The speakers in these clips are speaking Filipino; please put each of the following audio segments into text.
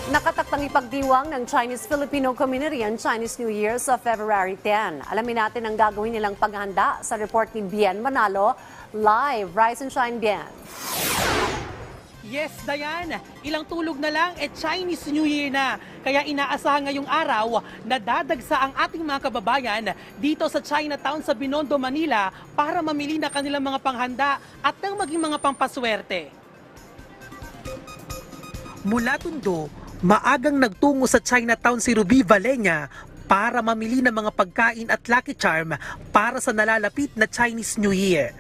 Nakatakdang ipagdiwang ng Chinese-Filipino community ang Chinese New Year sa February 10. Alamin natin ang gagawin nilang paghanda sa report ni Bien Manalo. Live, Rise and Shine, Bien. Yes, Dayan, ilang tulog na lang Chinese New Year na. Kaya inaasahan ngayong araw na dadagsa ang ating mga kababayan dito sa Chinatown sa Binondo, Manila para mamili na kanilang mga panghanda at nang maging mga pampaswerte. Mula Tondo, maagang nagtungo sa Chinatown si Ruby Valenya para mamili ng mga pagkain at Lucky Charm para sa nalalapit na Chinese New Year.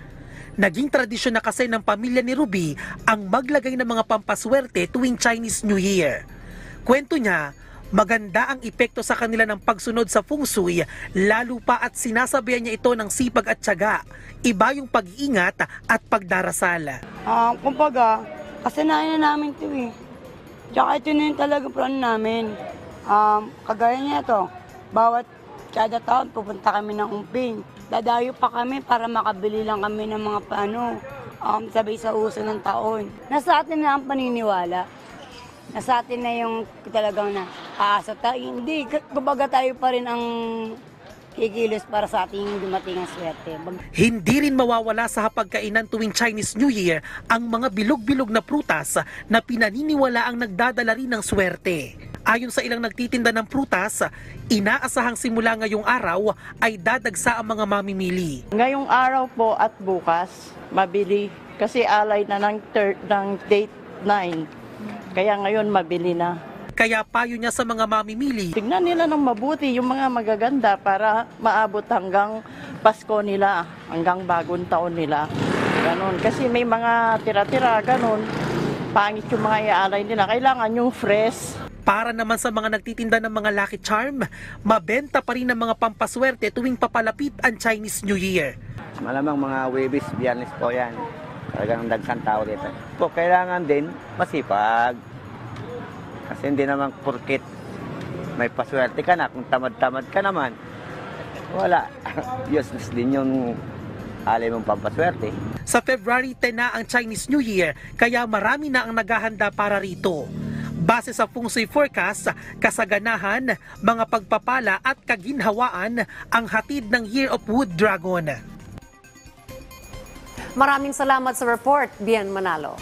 Naging tradisyon na kasi ng pamilya ni Ruby ang maglagay ng mga pampaswerte tuwing Chinese New Year. Kwento niya, maganda ang epekto sa kanila ng pagsunod sa feng shui, lalo pa at sinasabihan niya ito ng sipag at tiyaga. Iba yung pag-iingat at pagdarasal. Kumbaga, kasanayan na namin ito eh. Tsaka ito na yung talagang plano namin. Kagaya niya ito, bawat kada taon pupunta kami ng Umping. Dadayo pa kami para makabili lang kami ng mga sabay sa uso ng taon. Nasa atin na ang paniniwala. Nasa atin na yung talagang aasa tayo. Hindi, kumbaga tayo pa rin ang kikilos para sa ating dumating ang swerte. Hindi rin mawawala sa hapagkainan tuwing Chinese New Year ang mga bilog-bilog na prutas na pinaniniwala ang nagdadala rin ng swerte. Ayon sa ilang nagtitinda ng prutas, inaasahang simula ngayong araw ay dadagsa ang mga mamimili. Ngayong araw po at bukas, mabili. Kasi alay na ng date 9. Kaya ngayon mabili na. Kaya payo niya sa mga mamimili, Tignan nila ng mabuti yung mga magaganda para maabot hanggang Pasko nila, hanggang bagong taon nila. Ganon. Kasi may mga tira-tira, ganon. Pangit yung mga iaalay nila. Kailangan yung fresh. para naman sa mga nagtitinda ng mga Lucky Charm, mabenta pa rin ang mga pampaswerte tuwing papalapit ang Chinese New Year. Malamang mga Webis, Biyernes po yan. Talagang dagsang tao dito. Po, kailangan din masipag. Kasi hindi naman porkit may paswerte ka na, kung tamad-tamad ka naman, wala. Useless din yung alay mong pampaswerte. Sa February 10 na ang Chinese New Year, kaya marami na ang naghahanda para rito. Base sa feng shui forecast, kasaganahan, mga pagpapala at kaginhawaan ang hatid ng Year of Wood Dragon. Maraming salamat sa report, Bien Manalo.